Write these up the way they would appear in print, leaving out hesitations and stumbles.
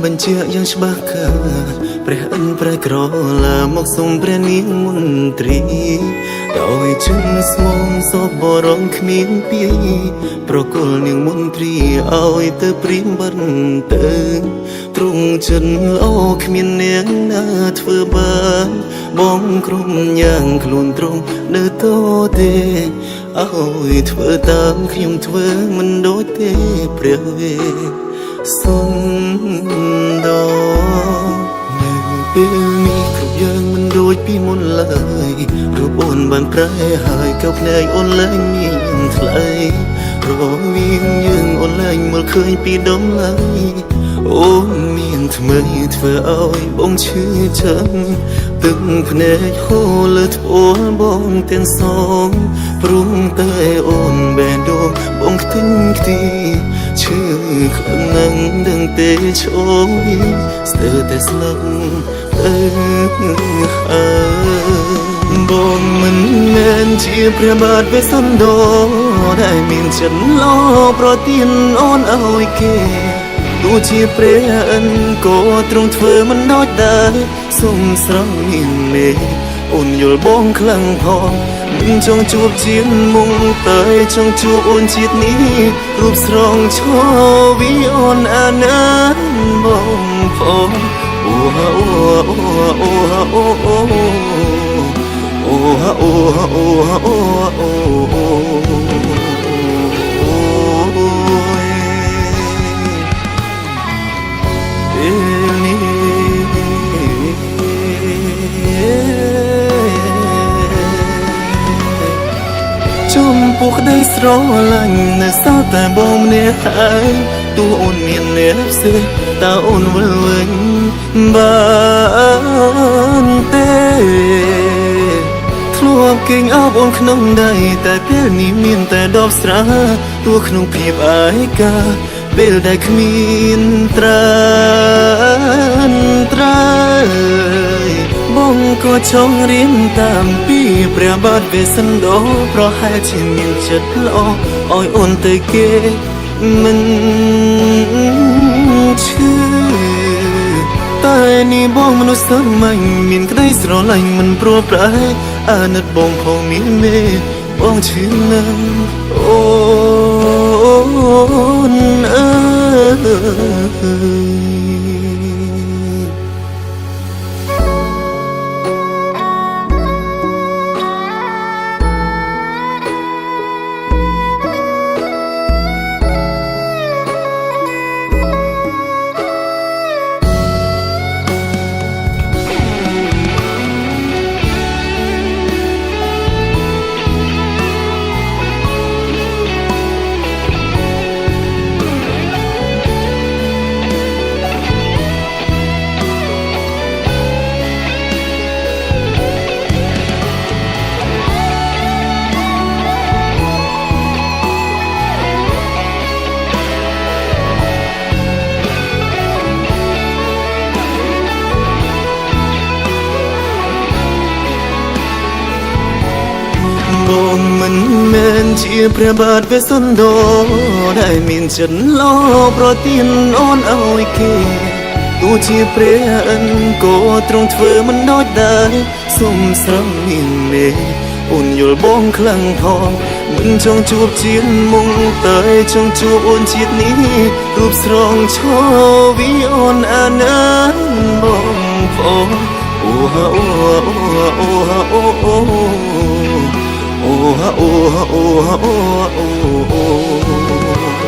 បញ្ជាយ៉ាងច្បាស់ខាព្រះអិនព្រះក្រឡាមកសូមព្រះនាងមន្ត្រីដោយជិនស្មងសបរងគ្មានពីប្រគល់នាងមន្ត្រីឲ្យទៅព្រៀងបន្ទើទ្រង់ចិនល្អគ្មាននាងណាធ្វើបានបងក្រុមយ៉ាងខ្លួនទ្រង់នៅតទេឲ្យធ្វើតាមខ្ញុំធ្វើមិនដូចទេព្រះវេសុំដល់នៅពេលនេះគ្រប់យ៉ាងមិនដូចពីមុនឡើយរូបអូនបានប្រែហើយកៅភ្នែកអូនឡើងមានថ្លៃរវាងយើងអូនឡើងមើលឃើញពីដំឡៃអូនមានថ្មីធ្វើឲ្យបងឈឺចាំទឹកភ្នែកហូរលើត្បូងបងទាំងសងព្រមតែអូនបែរដូងបងខ្ទេញខ្ទីឈឺខ្លាំងណាស់ដឹងទេឈោស្ទើរតែស្លាប់បងមិនមែនជាព្រះបាទវេស្សន្តរដែលមានចិត្តល្អប្រទានអូនឲ្យគេទោះជាព្រះអិនក៏ទ្រង់ធ្វើមិនដូចដែរសុំស្រង់មានមេអូនយល់បងខ្លាំងផងមិនចង់ជួបជាមុងតែចង់ជួបអូនជាតិនេះរូបស្រងឈរវីអូនអាណាបងផងអូអូអូអូអូអូអូអូអូពួកក្តីស្រឡាញ់នៅសល់តែបងម្នាក់ហើយទោះអូនមានអ្នកផ្សេងតើអូនវិលវិញបានទេធ្លាប់គេងអបអូនក្នុងដៃតែពេលនេះមានតែដបស្រាទោះក្នុងភាពអាយកាពេលដែលគ្មានត្រានត្រើយបងក៏ចង់រៀនតាមពីព្រះបាទវេស្សន្តរប្រហែលជាមានចិត្តល្អឲ្យអូនទៅគេមិនឈឺតែនេះបងមនុស្សសាមញ្ញមានក្តីស្រឡាញ់មិនព្រោះប្រែអាណិតបងផងមានមេបងឈឺណាស់អូនអើយបងមិនមែនជាព្រះបាទវេស្សន្តរដែលមានចិត្តល្អប្រទានអូនឲ្យគេទោះជាព្រះអិនក៏ទ្រង់ធ្វើមិនដូចដែរសុំស្រង់មានមេអូនយល់បងខ្លាំងផងមិនចង់ជួបជាមុងតែចង់ជួបអូនជាតិនេះរូបស្រងឈរវីអូនអាណាបងផងអូអូអូអូអូOh, oh, oh, oh, oh, oh. ។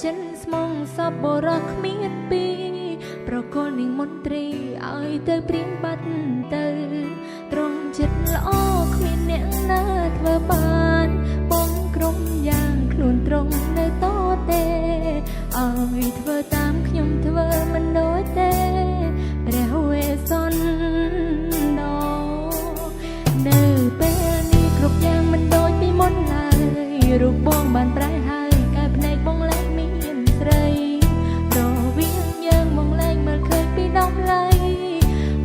ចិនស្មងសពបរោះគ្មានពីប្រកលនាងមន្ត្រីឲ្យទៅព្រៀងបាត់ទៅត្រង់ចិត្តល្អគ្មានអ្នកណាធ្វើបានបងក្រុមយ៉ាងខ្លួនត្រង់នៅតទេឲ្យធ្វើតាមខ្ញុំធ្វើមិនដូចទេព្រះវេសន្តនៅពេលនេះគ្រប់យ៉ាងមិនដូចពីមុនឡើយរូបបងបានប្រែហើយកែភ្នែកបងលែងមានស្រីរវាងយើងមកលែងមើលឃើញពីដំឡៃ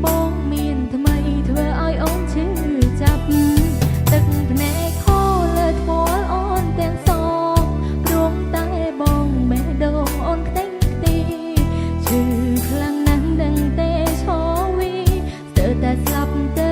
បងមានថ្មីធ្វើឲ្យអូនឈឺចាប់ទឹកភ្នែកហូរលើថ្ពាល់អូនទាំងសងព្រមតែបងបេះដូងអូនខ្ទេចខ្ទីឈឺខ្លាំងណាស់ដឹងទេឈរវីស្ទើរតែស្លាប់ទៅ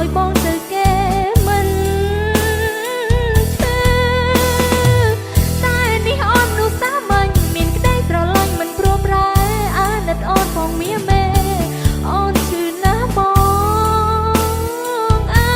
ឲ្យបងទៅគេមិនឈឺតែនេះអូននោះសាមញ្ញមានក្តីស្រឡាញ់មិនព្រមប្រែអាណិតអូនផងមាមេអូនឈឺណាស់បងអើ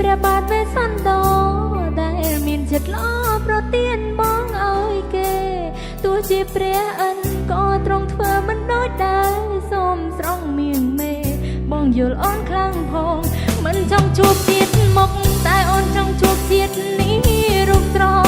ព្រះបាទវេសន្តដែលមានចិត្តល្អប្រទានបងឲ្យគេទោះជាព្រះអិនក៏ទ្រង់ធ្វើមិនដូចដែរសូមស្រង់មៀងមេបងយល់អូនខ្លាំងផងមិនចង់ជួបជាតិមុខតែអូនចង់ជួបជាតិនេះរូបស្រ